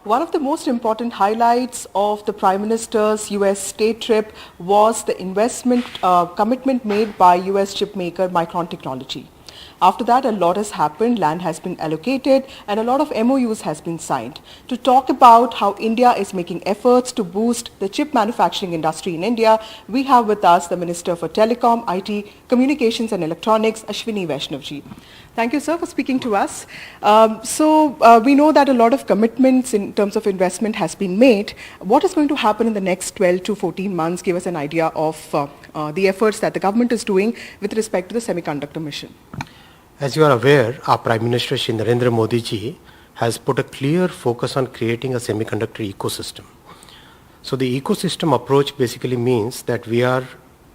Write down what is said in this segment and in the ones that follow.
One of the most important highlights of the Prime Minister's US state trip was the investment commitment made by US chipmaker Micron Technology. After that, a lot has happened, land has been allocated, and a lot of MOUs has been signed. To talk about how India is making efforts to boost the chip manufacturing industry in India, we have with us the Minister for Telecom, IT, Communications and Electronics, Ashwini Vaishnaw ji. Thank you, sir, for speaking to us. We know that a lot of commitments in terms of investment has been made. What is going to happen in the next 12 to 14 months? Give us an idea of the efforts that the government is doing with respect to the Semiconductor Mission. As you are aware, our Prime Minister Shri Narendra Modi ji has put a clear focus on creating a semiconductor ecosystem. So the ecosystem approach basically means that we are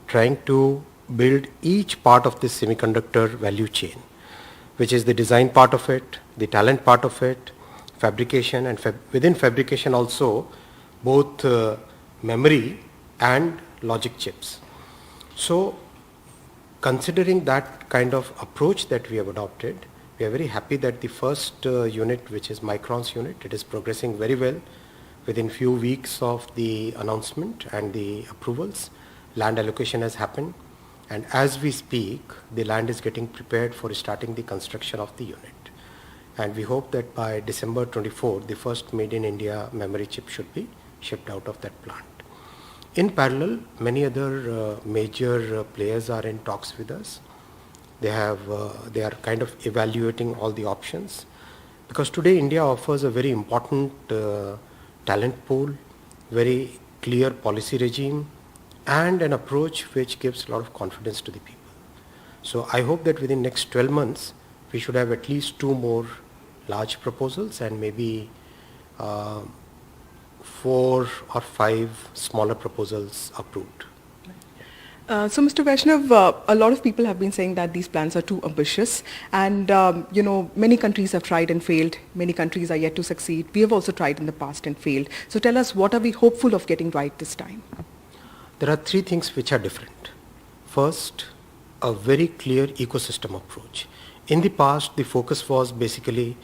trying to build each part of this semiconductor value chain, which is the design part of it, the talent part of it, fabrication, and within fabrication also both memory and logic chips. So considering that kind of approach that we have adopted, we are very happy that the first unit, which is Micron's unit, it is progressing very well. Within few weeks of the announcement and the approvals, land allocation has happened. And as we speak, the land is getting prepared for starting the construction of the unit. And we hope that by December 24, the first made in India memory chip should be shipped out of that plant. In parallel, many other major players are in talks with us. They are kind of evaluating all the options, because today India offers a very important talent pool, very clear policy regime, and an approach which gives a lot of confidence to the people. So I hope that within next 12 months, we should have at least 2 more large proposals and maybe 4 or 5 smaller proposals approved. So, Mr. Vaishnaw, a lot of people have been saying that these plans are too ambitious, and many countries have tried and failed. Many countries are yet to succeed. We have also tried in the past and failed. So tell us, what are we hopeful of getting right this time? There are 3 things which are different. First, a very clear ecosystem approach. In the past, the focus was basically,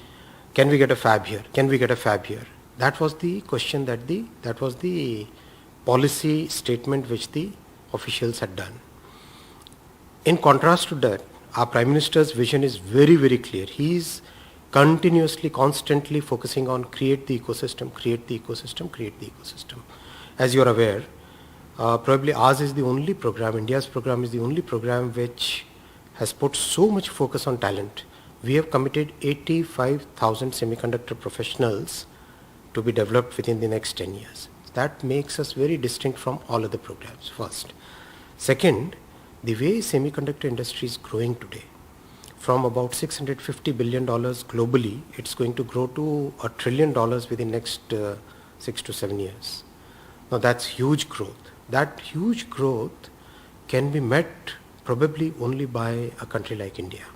can we get a fab here? Can we get a fab here? That was the question that was the policy statement which the officials had done. In contrast to that, our Prime Minister's vision is very, very clear. He is continuously, constantly focusing on create the ecosystem, create the ecosystem, create the ecosystem. As you are aware, probably ours is the only program, India's program is the only program which has put so much focus on talent. We have committed 85,000 semiconductor professionals to be developed within the next 10 years. That makes us very distinct from all other programs, first. Second, the way semiconductor industry is growing today, from about $650 billion globally, it's going to grow to $1 trillion within next 6 to 7 years. Now that's huge growth. That huge growth can be met probably only by a country like India,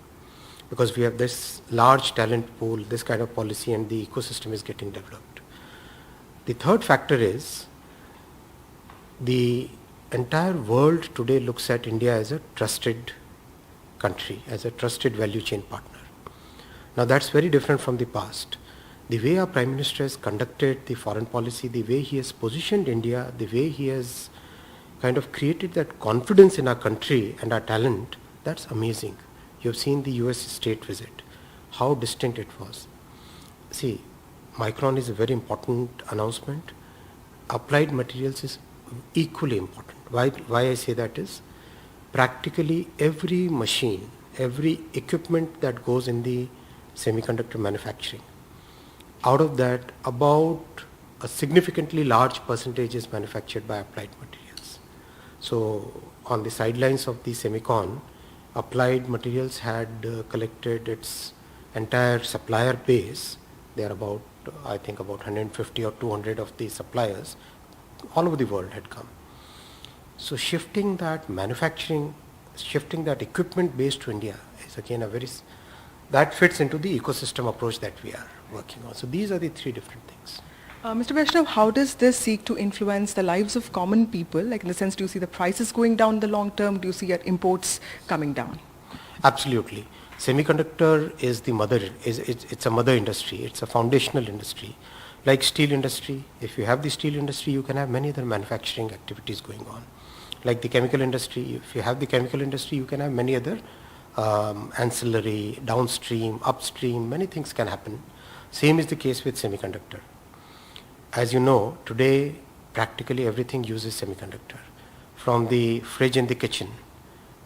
because we have this large talent pool, this kind of policy, and the ecosystem is getting developed. The third factor is the entire world today looks at India as a trusted country, as a trusted value chain partner. Now that's very different from the past. The way our Prime Minister has conducted the foreign policy, the way he has positioned India, the way he has kind of created that confidence in our country and our talent, that's amazing. You've seen the US state visit, how distinct it was. See, Micron is a very important announcement. Applied materials is equally important. Why I say that is, practically every machine, every equipment that goes in the semiconductor manufacturing, out of that about a significantly large percentage is manufactured by applied materials. So on the sidelines of the Semicon, Applied Materials had collected its entire supplier base. They are about, I think about 150 or 200 of the suppliers all over the world had come. So shifting that manufacturing, shifting that equipment base to India is again that fits into the ecosystem approach that we are working on. So these are the 3 different things. Mr. Vaishnaw, how does this seek to influence the lives of common people? Like, in the sense, do you see the prices going down in the long term? Do you see imports coming down? Absolutely. Semiconductor is the mother, it's a mother industry, it's a foundational industry. Like steel industry, if you have the steel industry, you can have many other manufacturing activities going on. Like the chemical industry, if you have the chemical industry, you can have many other ancillary, downstream, upstream, many things can happen. Same is the case with semiconductor. As you know, today practically everything uses semiconductor. From the fridge in the kitchen,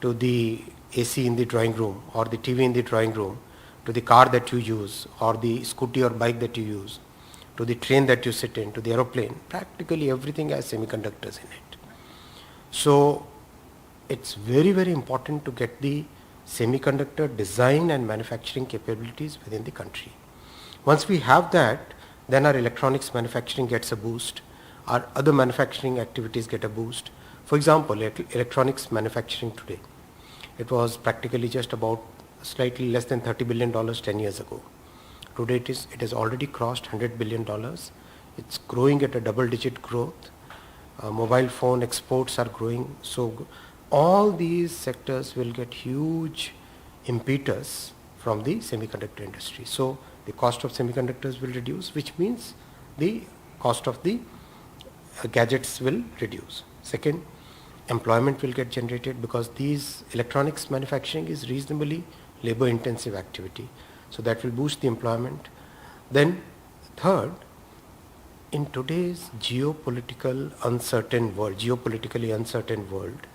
to the AC in the drawing room, or the TV in the drawing room, to the car that you use, or the scooty or bike that you use, to the train that you sit in, to the aeroplane, practically everything has semiconductors in it. So it's very, very important to get the semiconductor design and manufacturing capabilities within the country. Once we have that, then our electronics manufacturing gets a boost, our other manufacturing activities get a boost. For example, electronics manufacturing today, it was practically just about slightly less than $30 billion 10 years ago. Today it has already crossed $100 billion. It's growing at a double-digit growth. Mobile phone exports are growing. So all these sectors will get huge impetus from the semiconductor industry. So the cost of semiconductors will reduce, which means the cost of the gadgets will reduce. Second, employment will get generated because these electronics manufacturing is reasonably labor intensive activity. So that will boost the employment. Then third, in today's geopolitically uncertain world,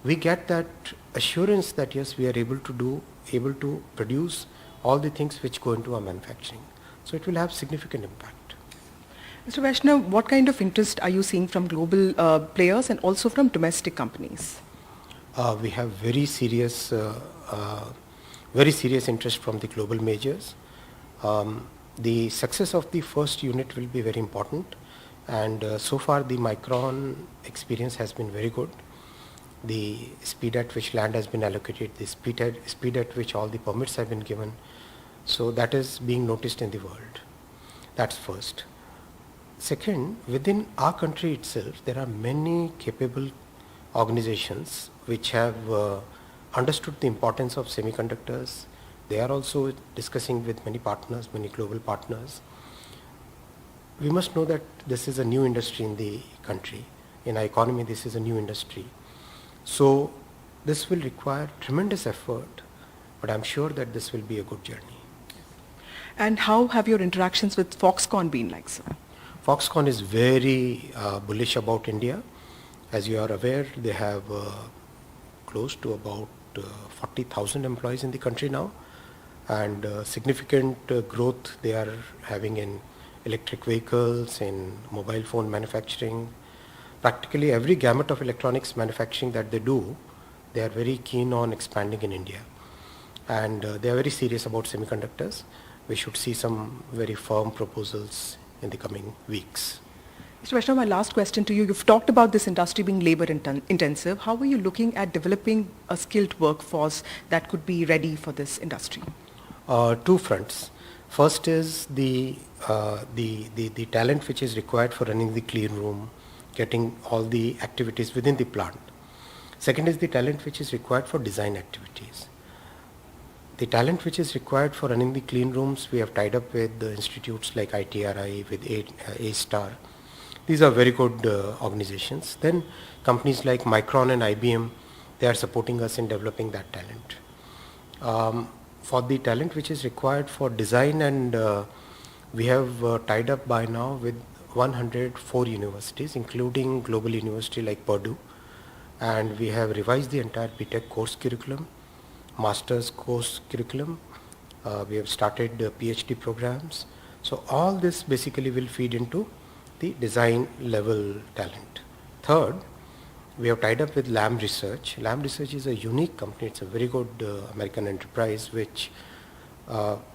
we get that assurance that yes, we are able to produce all the things which go into our manufacturing. So it will have significant impact. Mr. Vaishnaw, what kind of interest are you seeing from global players and also from domestic companies? We have very serious interest from the global majors. The success of the first unit will be very important, and so far the Micron experience has been very good. The speed at which land has been allocated, the speed at which all the permits have been given, so that is being noticed in the world. That's first. Second, within our country itself, there are many capable organizations which have understood the importance of semiconductors. They are also discussing with many partners, many global partners. We must know that this is a new industry in the country. In our economy, this is a new industry. So this will require tremendous effort, but I'm sure that this will be a good journey. And how have your interactions with Foxconn been like, sir? Foxconn is very bullish about India. As you are aware, they have close to about 40,000 employees in the country now, and significant growth they are having in electric vehicles, in mobile phone manufacturing. Practically every gamut of electronics manufacturing that they do, they are very keen on expanding in India. And they are very serious about semiconductors. We should see some very firm proposals in the coming weeks. Mr. Vaishnaw, my last question to you. You've talked about this industry being labor intensive. How are you looking at developing a skilled workforce that could be ready for this industry? Two fronts. First is the talent which is required for running the clean room, getting all the activities within the plant. Second is the talent which is required for design activities. The talent which is required for running the clean rooms, we have tied up with the institutes like ITRI, with A-Star. These are very good organizations. Then companies like Micron and IBM, they are supporting us in developing that talent. For the talent which is required for design, and we have tied up by now with 104 universities, including global university like Purdue, and we have revised the entire BTech course curriculum, master's course curriculum. We have started PhD programs. So all this basically will feed into the design level talent. Third, we have tied up with Lam Research. Lam Research is a unique company. It's a very good American enterprise which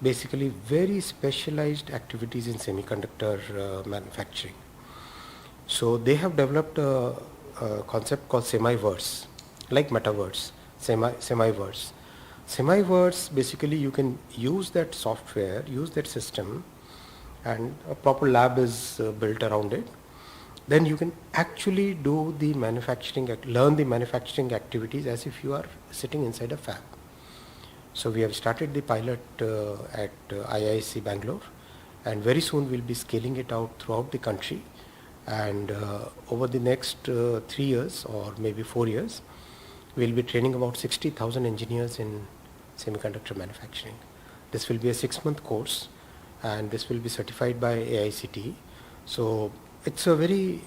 basically very specialized activities in semiconductor manufacturing. So they have developed a concept called semiverse, like metaverse, semiverse. Semiverse, basically you can use that software, use that system, and a proper lab is built around it. Then you can actually do the manufacturing, learn the manufacturing activities as if you are sitting inside a fab. So we have started the pilot at IISc Bangalore, and very soon we'll be scaling it out throughout the country. And over the next 3 years or maybe 4 years, we'll be training about 60,000 engineers in semiconductor manufacturing. This will be a 6-month course, and this will be certified by AICTE. So it's a very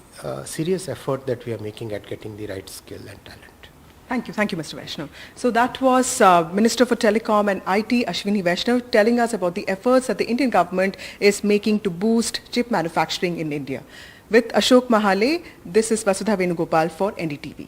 serious effort that we are making at getting the right skill and talent. Thank you, Mr. Vaishnaw. So that was Minister for Telecom and IT Ashwini Vaishnaw telling us about the efforts that the Indian government is making to boost chip manufacturing in India. With Ashok Mahale, this is Vasudha Venugopal for NDTV.